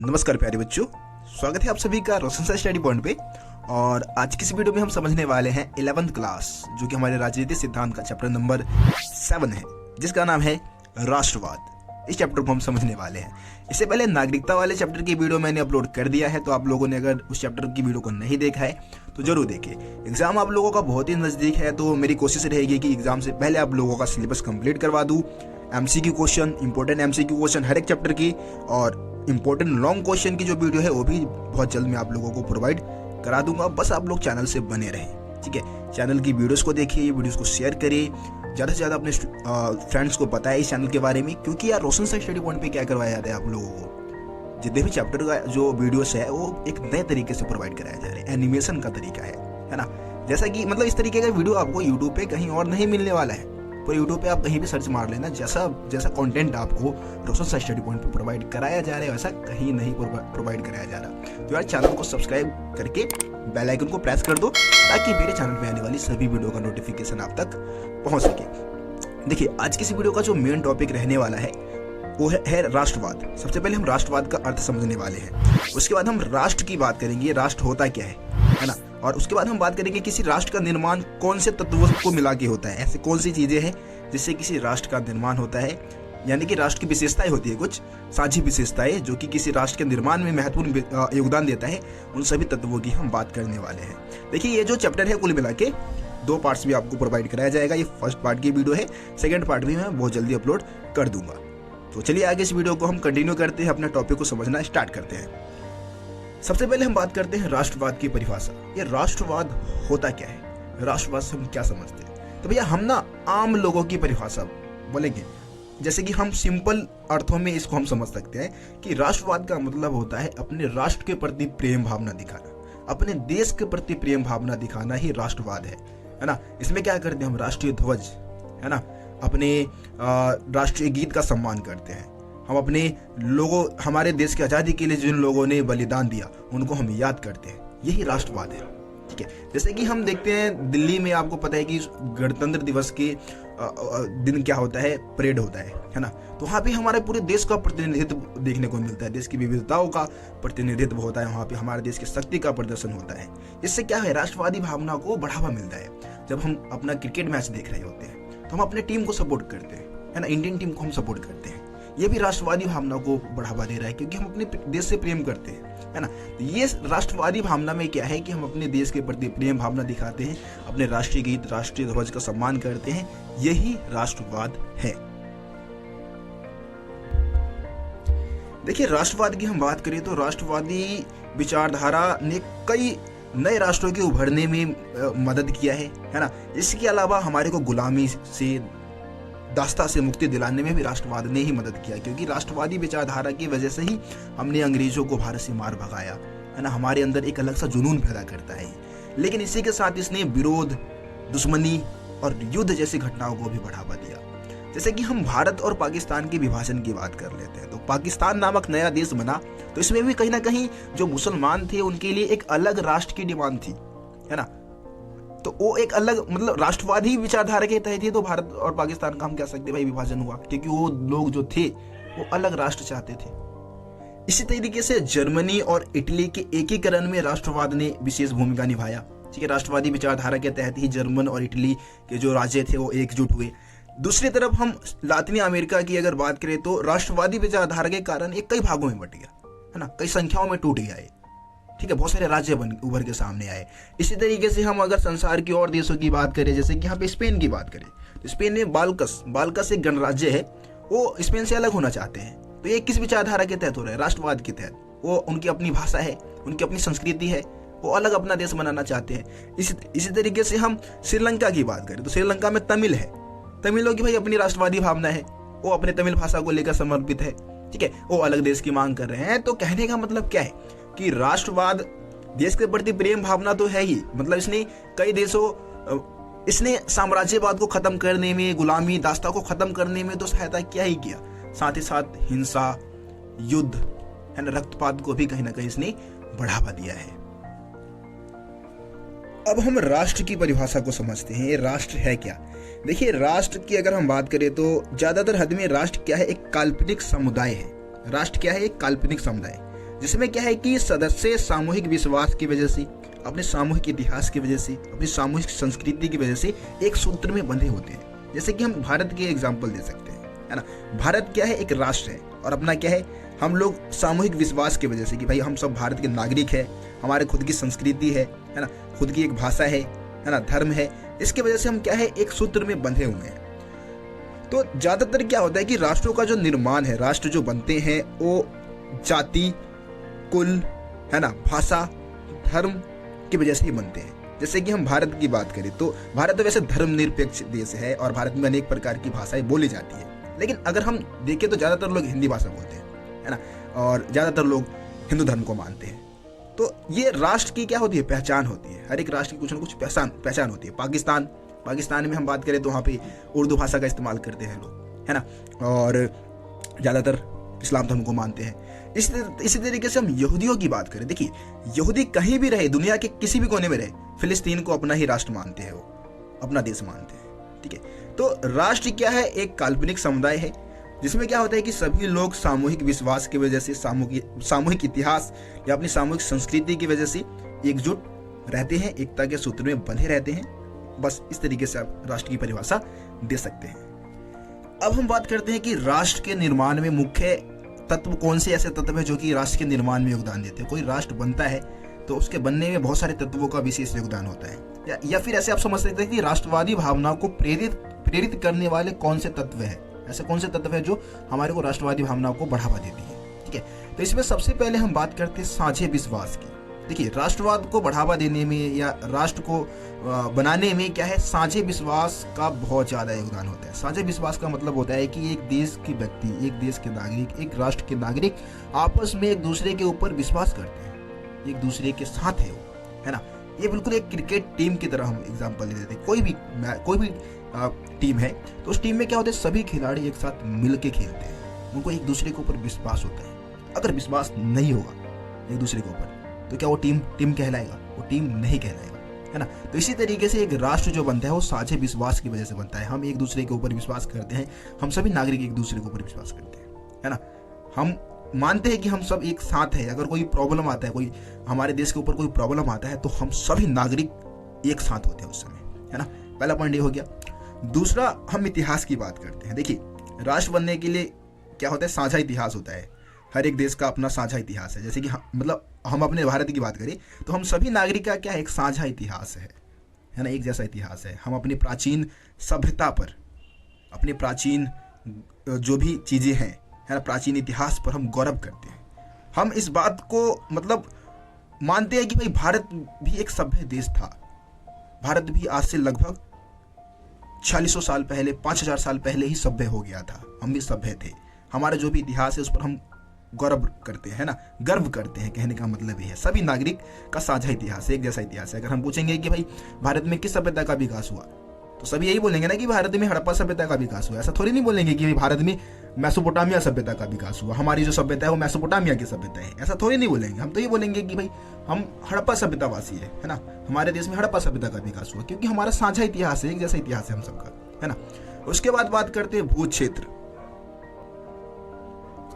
नमस्कार प्यारे बच्चों, स्वागत है आप सभी का रोशन सर स्टडी पॉइंट पे। और आज की इस वीडियो में हम समझने वाले हैं 11th क्लास, जो कि हमारे राजनीति सिद्धांत का चैप्टर नंबर 7 है, जिसका नाम है राष्ट्रवाद। इस चैप्टर को हम समझने वाले हैं। इससे पहले नागरिकता वाले चैप्टर की वीडियो मैंने अपलोड कर दिया है, तो आप लोगों ने अगर उस चैप्टर की वीडियो को नहीं देखा है तो जरूर देखें। एग्जाम आप लोगों का बहुत ही नज़दीक है, तो मेरी कोशिश रहेगी कि एग्जाम से पहले आप लोगों का सिलेबस कंप्लीट करवा दूँ। MCQ question, important MCQ question हर एक चैप्टर की और इंपॉर्टेंट लॉन्ग क्वेश्चन की जो वीडियो है वो भी बहुत जल्द मैं आप लोगों को प्रोवाइड करा दूंगा। बस आप लोग चैनल से बने रहें, ठीक है। चैनल की वीडियोस को देखिए, वीडियोस को शेयर करिए, ज़्यादा से ज़्यादा अपने फ्रेंड्स को बताएं इस चैनल के बारे में, क्योंकि यार रोशन सर स्टडी पॉइंट पे क्या करवाया जाता है आप लोगों को, जितने भी चैप्टर का जो वीडियोस है वो एक नए तरीके से प्रोवाइड कराया जा रहा है। एनिमेशन का तरीका है ना। जैसा कि मतलब इस तरीके का वीडियो आपको यूट्यूब पे कहीं और नहीं मिलने वाला है। पर यूट्यूब पे आप कहीं भी सर्च मार लेना, जैसा कंटेंट आपको रोशन सर स्टडी पॉइंट पे प्रोवाइड कराया जा रहा है वैसा कहीं नहीं प्रोवाइड कराया जा रहा। तो यार चैनल को सब्सक्राइब करके बेल आइकन को प्रेस कर दो, ताकि मेरे चैनल पे आने वाली सभी वीडियो का नोटिफिकेशन आप तक पहुंच सके। देखिए, आज की इस वीडियो का जो मेन टॉपिक रहने वाला है वो है राष्ट्रवाद। सबसे पहले हम राष्ट्रवाद का अर्थ समझने वाले हैं, उसके बाद हम राष्ट्र की बात करेंगे, राष्ट्र होता क्या है ना। और उसके बाद हम बात करेंगे किसी राष्ट्र का निर्माण कौन से तत्वों को मिला के होता है, ऐसे कौन सी चीजें हैं जिससे किसी राष्ट्र का निर्माण होता है। यानी कि राष्ट्र की विशेषताएं होती है, कुछ साझी विशेषताएं जो कि किसी राष्ट्र के निर्माण में महत्वपूर्ण योगदान देता है, उन सभी तत्वों की हम बात करने वाले हैं। देखिए, ये जो चैप्टर है कुल मिला के 2 पार्ट्स में आपको प्रोवाइड कराया जाएगा। ये फर्स्ट पार्ट की वीडियो है, सेकेंड पार्ट भी मैं बहुत जल्दी अपलोड कर दूंगा। तो चलिए आगे इस वीडियो को हम कंटिन्यू करते हैं, अपने टॉपिक को समझना स्टार्ट करते हैं। सबसे पहले हम बात करते हैं राष्ट्रवाद की परिभाषा। ये राष्ट्रवाद होता क्या है, राष्ट्रवाद से हम क्या समझते हैं। तो भैया हम ना आम लोगों की परिभाषा बोलेंगे, जैसे कि हम सिंपल अर्थों में इसको हम समझ सकते हैं कि राष्ट्रवाद का मतलब होता है अपने राष्ट्र के प्रति प्रेम भावना दिखाना, अपने देश के प्रति प्रेम भावना दिखाना ही राष्ट्रवाद है ना। इसमें क्या करते हैं हम, राष्ट्रीय ध्वज है ना, अपने राष्ट्रीय गीत का सम्मान करते हैं, हम अपने लोगों, हमारे देश की आज़ादी के लिए जिन लोगों ने बलिदान दिया उनको हम याद करते हैं, यही राष्ट्रवाद है, ठीक है। जैसे कि हम देखते हैं दिल्ली में, आपको पता है कि गणतंत्र दिवस के दिन क्या होता है, परेड होता है ना। तो वहाँ पे हमारे पूरे देश का प्रतिनिधित्व देखने को मिलता है, देश की विविधताओं का प्रतिनिधित्व होता है, वहाँ पे हमारे देश की शक्ति का प्रदर्शन होता है। इससे क्या है, राष्ट्रवादी भावना को बढ़ावा मिलता है। जब हम अपना क्रिकेट मैच देख रहे होते हैं तो हम अपने टीम को सपोर्ट करते हैं, है ना, इंडियन टीम को हम सपोर्ट करते हैं। ये भी राष्ट्रवादी भावना को बढ़ावा दे रहा है, क्योंकि हम अपने देश से प्रेम करते हैं, है ना। तो ये राष्ट्रवादी भावना में क्या है कि हम अपने देश के प्रति प्रेम भावना दिखाते हैं, अपने राष्ट्रीय गीत, राष्ट्रीय ध्वज का सम्मान करते हैं, यही राष्ट्रवाद है। देखिए, राष्ट्रवाद की हम बात करें तो राष्ट्रवादी विचारधारा ने कई नए राष्ट्रों के उभरने में मदद किया है ना। इसके अलावा हमारे को गुलामी से, दास्ता से मुक्ति दिलाने में भी राष्ट्रवाद ने ही मदद किया, क्योंकि राष्ट्रवादी विचारधारा की वजह से ही हमने अंग्रेजों को भारत से मार भगाया, है ना। हमारे अंदर एक अलग सा जुनून पैदा करता है, लेकिन इसी के साथ इसने विरोध, दुश्मनी और युद्ध जैसी घटनाओं को भी बढ़ावा दिया। जैसे कि हम भारत और पाकिस्तान के विभाजन की बात कर लेते हैं, तो पाकिस्तान नामक नया देश बना, तो इसमें भी कहीं ना कहीं जो मुसलमान थे उनके लिए एक अलग राष्ट्र की डिमांड थी, है ना। तो वो एक अलग, मतलब राष्ट्रवादी विचारधारा के तहत ही तो भारत और पाकिस्तान का हम कह सकते भाई विभाजन हुआ, क्योंकि वो लोग जो थे वो अलग राष्ट्र चाहते थे। इसी तरीके से जर्मनी और इटली के एकीकरण में राष्ट्रवाद ने विशेष भूमिका निभाया, ठीक है। राष्ट्रवादी विचारधारा के तहत ही जर्मन और इटली के जो राज्य थे वो एकजुट हुए। दूसरी तरफ हम लातिनी अमेरिका की अगर बात करें तो राष्ट्रवादी विचारधारा के कारण एक कई भागों में बट गया, है ना, कई संख्याओं में टूट गया, ठीक है। बहुत सारे राज्य उभर के सामने आए। इसी तरीके से हम अगर संसार के और देशों की बात करें, जैसे कि यहाँ पे स्पेन की बात करें, तो स्पेन में बाल्कस एक गणराज्य है, वो स्पेन से अलग होना चाहते हैं। तो ये किस विचारधारा के तहत हो रहा है, राष्ट्रवाद के तहत। वो उनकी अपनी भाषा है, उनकी अपनी संस्कृति है, वो अलग अपना देश बनाना चाहते हैं। इसी तरीके से हम श्रीलंका की बात करें तो श्रीलंका में तमिल है, तमिलों की भाई अपनी राष्ट्रवादी भावना है, वो अपने तमिल भाषा को लेकर समर्पित है, ठीक है। वो अलग देश की मांग कर रहे हैं। तो कहने का मतलब क्या है कि राष्ट्रवाद देश के प्रति प्रेम भावना तो है ही, मतलब इसने कई देशों, इसने साम्राज्यवाद को खत्म करने में, गुलामी, दास्ता को खत्म करने में तो सहायता क्या ही किया, साथ ही साथ हिंसा, युद्ध, है ना, रक्तपात को भी कहीं ना कहीं इसने बढ़ावा दिया है। अब हम राष्ट्र की परिभाषा को समझते हैं, राष्ट्र है क्या। देखिए, राष्ट्र की अगर हम बात करें तो ज्यादातर हद में राष्ट्र क्या है, एक काल्पनिक समुदाय है। राष्ट्र क्या है, एक काल्पनिक समुदाय। जिसमें क्या है कि सदस्य सामूहिक विश्वास की वजह से, अपने सामूहिक इतिहास की वजह से, अपनी सामूहिक संस्कृति की वजह से एक सूत्र में बंधे होते हैं। जैसे कि हम भारत के एग्जाम्पल दे सकते हैं, है ना। भारत क्या है, एक राष्ट्र है, और अपना क्या है, हम लोग सामूहिक विश्वास की वजह से कि भाई हम सब भारत के नागरिक है, हमारे खुद की संस्कृति है ना, खुद की एक भाषा है ना, धर्म है, इसकी वजह से हम क्या है, एक सूत्र में बंधे हुए हैं। तो ज्यादातर क्या होता है कि राष्ट्रों का जो निर्माण है, राष्ट्र जो बनते हैं वो जाति, कुल, है ना, भाषा, धर्म की वजह से ही बनते हैं। जैसे कि हम भारत की बात करें तो भारत तो वैसे धर्मनिरपेक्ष देश है और भारत में अनेक प्रकार की भाषाएं बोली जाती है, लेकिन अगर हम देखें तो ज्यादातर लोग हिंदी भाषा बोलते हैं, है ना, और ज्यादातर लोग हिंदू धर्म को मानते हैं। तो ये राष्ट्र की क्या होती है, पहचान होती है। हर एक राष्ट्र की कुछ ना कुछ पहचान होती है। पाकिस्तान में हम बात करें तो वहाँ पे उर्दू भाषा का इस्तेमाल करते हैं लोग, है ना, और ज्यादातर इस्लाम धर्म को मानते हैं। इसी तरीके से हम यहूदियों की बात करें, देखिए यहूदी कहीं भी रहे, दुनिया के किसी भी कोने में रहे, फिलिस्तीन को अपना ही राष्ट्र मानते हैं, वो अपना देश मानते हैं, ठीक है। तो राष्ट्र क्या है, एक काल्पनिक समुदाय है जिसमें क्या होता है कि सभी लोग सामूहिक विश्वास की वजह से, सामूहिक इतिहास या अपनी सामूहिक संस्कृति की वजह से एकजुट रहते हैं, एकता के सूत्र में बंधे रहते हैं। बस इस तरीके से आप राष्ट्र की परिभाषा दे सकते हैं। अब हम बात करते हैं कि राष्ट्र के निर्माण में मुख्य तत्व कौन से ऐसे तत्व है जो कि राष्ट्र के निर्माण में योगदान देते हैं। कोई राष्ट्र बनता है तो उसके बनने में बहुत सारे तत्वों का विशेष योगदान होता है, या फिर ऐसे आप समझ सकते हैं कि राष्ट्रवादी भावनाओं को प्रेरित करने वाले कौन से तत्व है, ऐसे कौन से तत्व है जो हमारे को राष्ट्रवादी भावनाओं को बढ़ावा देती है, ठीक है। तो इसमें सबसे पहले हम बात करते हैं साझे विश्वास की। देखिए राष्ट्रवाद को बढ़ावा देने में या राष्ट्र को बनाने में क्या है, साझे विश्वास का बहुत ज्यादा योगदान होता है। साझे विश्वास का मतलब होता है कि एक देश के व्यक्ति, एक देश के नागरिक, एक राष्ट्र के नागरिक आपस में एक दूसरे के ऊपर विश्वास करते हैं, एक दूसरे के साथ है वो, है ना। ये बिल्कुल एक क्रिकेट टीम की तरह हम एग्जाम्पल ले लेते हैं। कोई भी टीम है तो उस टीम में क्या होता है, सभी खिलाड़ी एक साथ मिलके खेलते हैं, उनको एक दूसरे के ऊपर विश्वास होता है। अगर विश्वास नहीं होगा एक दूसरे के ऊपर तो क्या वो टीम कहलाएगा, वो टीम नहीं कहलाएगा, है ना। तो इसी तरीके से एक राष्ट्र जो बनता है वो साझे विश्वास की वजह से बनता है। हम एक दूसरे के ऊपर विश्वास करते हैं, हम सभी नागरिक एक दूसरे के ऊपर विश्वास करते हैं, है ना। हम मानते हैं कि हम सब एक साथ हैं। अगर कोई प्रॉब्लम आता है, कोई हमारे देश के ऊपर कोई प्रॉब्लम आता है तो हम सभी नागरिक एक साथ होते हैं उस समय, है ना। पहला पॉइंट ये हो गया। दूसरा, हम इतिहास की बात करते हैं। देखिए राष्ट्र बनने के लिए क्या होता है, साझा इतिहास होता है। हर एक देश का अपना साझा इतिहास है। जैसे कि मतलब हम अपने भारत की बात करें तो हम सभी नागरिक का क्या एक साझा इतिहास है ना, एक जैसा इतिहास है। हम अपनी प्राचीन सभ्यता पर, अपने प्राचीन जो भी चीजें हैं, है ना, प्राचीन इतिहास पर हम गौरव करते हैं। हम इस बात को मतलब मानते हैं कि भाई भारत भी एक सभ्य देश था। भारत भी आज से लगभग 4600 साल पहले, 5000 साल पहले ही सभ्य हो गया था। हम भी सभ्य थे। हमारा जो भी इतिहास है उस पर हम गौरव करते हैं ना, गर्व करते हैं। कहने का मतलब ये है सभी नागरिक का साझा इतिहास है, एक जैसा इतिहास है। अगर हम पूछेंगे कि भाई भारत में किस सभ्यता का विकास हुआ तो सभी यही बोलेंगे ना कि भारत में हड़प्पा सभ्यता का विकास हुआ। ऐसा थोड़ी नहीं बोलेंगे कि भारत में मेसोपोटामिया सभ्यता का विकास हुआ, हमारी जो सभ्यता है वो मेसोपोटामिया की सभ्यता है। ऐसा थोड़ी नहीं बोलेंगे। हम तो ये बोलेंगे कि भाई हम हड़प्पा सभ्यतावासी है ना, हमारे देश में हड़प्पा सभ्यता का विकास हुआ, क्योंकि हमारा साझा इतिहास है, एक जैसा इतिहास है हम सबका, है ना। उसके बाद बात करते हैं भू क्षेत्र।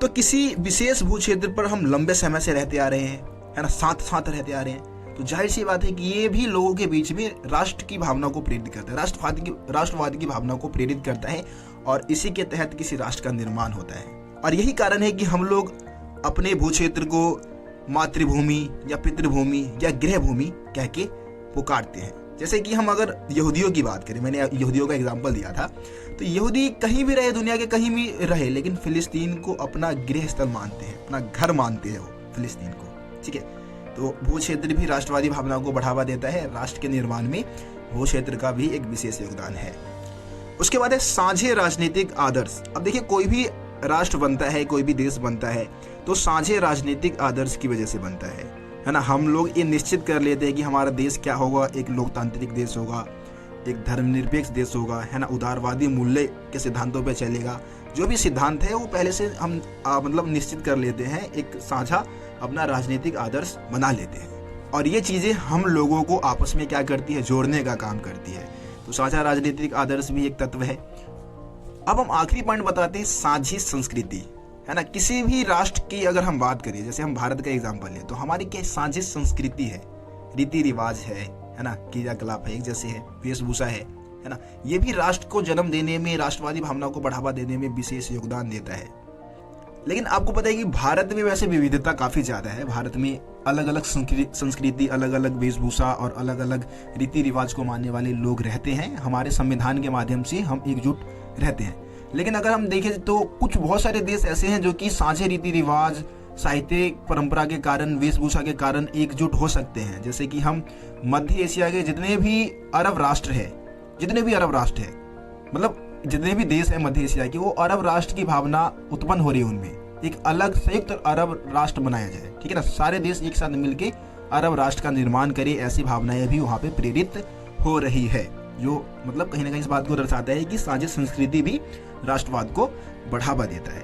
तो किसी विशेष भू क्षेत्र पर हम लंबे समय से रहते आ रहे हैं, है ना, साथ रहते आ रहे हैं, तो जाहिर सी बात है कि ये भी लोगों के बीच में राष्ट्र की भावना को प्रेरित करता है, राष्ट्रवाद की भावना को प्रेरित करता है, और इसी के तहत किसी राष्ट्र का निर्माण होता है। और यही कारण है कि हम लोग अपने भू क्षेत्र को मातृभूमि या पितृभूमि या गृह भूमि कह के पुकारते हैं। जैसे कि हम अगर यहूदियों की बात करें, मैंने यहूदियों का एग्जाम्पल दिया था, तो यहूदी कहीं भी रहे, दुनिया के कहीं भी रहे, लेकिन फिलिस्तीन को अपना गृह स्थल मानते हैं, अपना घर मानते हैं वो फिलिस्तीन को, ठीक है। तो भू क्षेत्र भी राष्ट्रवादी भावनाओं को बढ़ावा देता है। राष्ट्र के निर्माण में भू क्षेत्र का भी एक विशेष योगदान है। उसके बाद है साझे राजनीतिक आदर्श। अब देखिए कोई भी राष्ट्र बनता है, कोई भी देश बनता है तो साझे राजनीतिक आदर्श की वजह से बनता है ना। हम लोग ये निश्चित कर लेते हैं कि हमारा देश क्या होगा, एक लोकतांत्रिक देश होगा, एक धर्मनिरपेक्ष देश होगा, है ना, उदारवादी मूल्य के सिद्धांतों पे चलेगा। जो भी सिद्धांत है वो पहले से हम मतलब निश्चित कर लेते हैं, एक साझा अपना राजनीतिक आदर्श बना लेते हैं, और ये चीजें हम लोगों को आपस में क्या करती है, जोड़ने का काम करती है। तो साझा राजनीतिक आदर्श भी एक तत्व है। अब हम आखिरी पॉइंट बताते हैं, साझी संस्कृति। है ना। किसी भी राष्ट्र की अगर हम बात करें, जैसे हम भारत का एग्जाम्पल लें, तो हमारी क्या साझी संस्कृति है, रीति रिवाज है ना, क्रियाकलाप है, एक जैसे है, वेशभूषा है ना। ये भी राष्ट्र को जन्म देने में, राष्ट्रवादी भावना को बढ़ावा देने में विशेष योगदान देता है। लेकिन आपको पता है कि भारत में वैसे विविधता काफी ज्यादा है। भारत में अलग अलग संस्कृति, अलग अलग वेशभूषा और अलग अलग रीति रिवाज को मानने वाले लोग रहते हैं। हमारे संविधान के माध्यम से हम एकजुट रहते हैं। लेकिन अगर हम देखें तो कुछ बहुत सारे देश ऐसे हैं जो कि साझे रीति रिवाज, साहित्यिक परंपरा के कारण, वेशभूषा के कारण एकजुट हो सकते हैं। जैसे कि हम मध्य एशिया के जितने भी अरब राष्ट्र है, मतलब जितने भी देश है मध्य एशिया के, वो अरब राष्ट्र की भावना उत्पन्न हो रही है। उनमें एक अलग संयुक्त अरब राष्ट्र बनाया जाए, ठीक है ना। सारे देश एक साथ मिलकर अरब राष्ट्र का निर्माण करे, ऐसी भावनाएं भी वहां पे प्रेरित हो रही है, जो मतलब कहीं ना कहीं इस बात को दर्शाता है कि साझी संस्कृति भी राष्ट्रवाद को बढ़ावा देता है।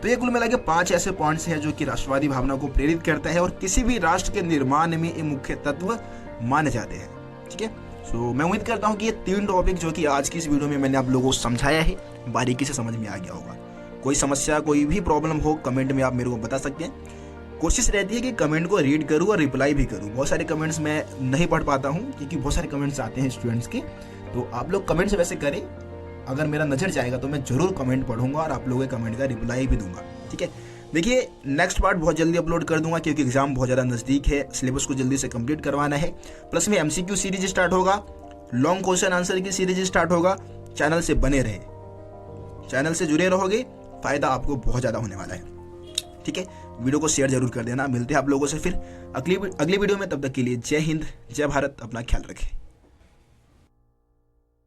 तो ये कुल मिला के 5 ऐसे पॉइंट्स हैं जो कि राष्ट्रवादी भावना को प्रेरित करता है और किसी भी राष्ट्र के निर्माण में ये मुख्य तत्व माने जाते हैं, ठीक है। सो मैं उम्मीद करता हूँ कि ये 3 टॉपिक जो कि आज की इस वीडियो में मैंने आप लोगों को समझाया है, बारीकी से समझ में आ गया होगा। कोई समस्या, कोई भी प्रॉब्लम हो, कमेंट में आप मेरे को बता सकते हैं। कोशिश रहती है कि कमेंट को रीड करूँ और रिप्लाई भी करूँ। बहुत सारे कमेंट्स मैं नहीं पढ़ पाता हूँ क्योंकि बहुत सारे कमेंट्स आते हैं स्टूडेंट्स के, तो आप लोग कमेंट्स वैसे करें। अगर मेरा नजर जाएगा तो मैं जरूर कमेंट पढ़ूंगा और आप लोगों के कमेंट का रिप्लाई भी दूंगा, ठीक है। देखिए, नेक्स्ट पार्ट बहुत जल्दी अपलोड कर दूंगा क्योंकि एग्जाम बहुत ज़्यादा नज़दीक है। सिलेबस को जल्दी से कंप्लीट करवाना है। प्लस में MCQ सीरीज स्टार्ट होगा, लॉन्ग क्वेश्चन आंसर की सीरीज स्टार्ट होगा। चैनल से बने रहे, चैनल से जुड़े रहोगे, फायदा आपको बहुत ज़्यादा होने वाला है, ठीक है। वीडियो को शेयर जरूर कर देना। मिलते हैं आप लोगों से फिर अगली वीडियो में। तब तक के लिए जय हिंद, जय भारत, अपना ख्याल रखें।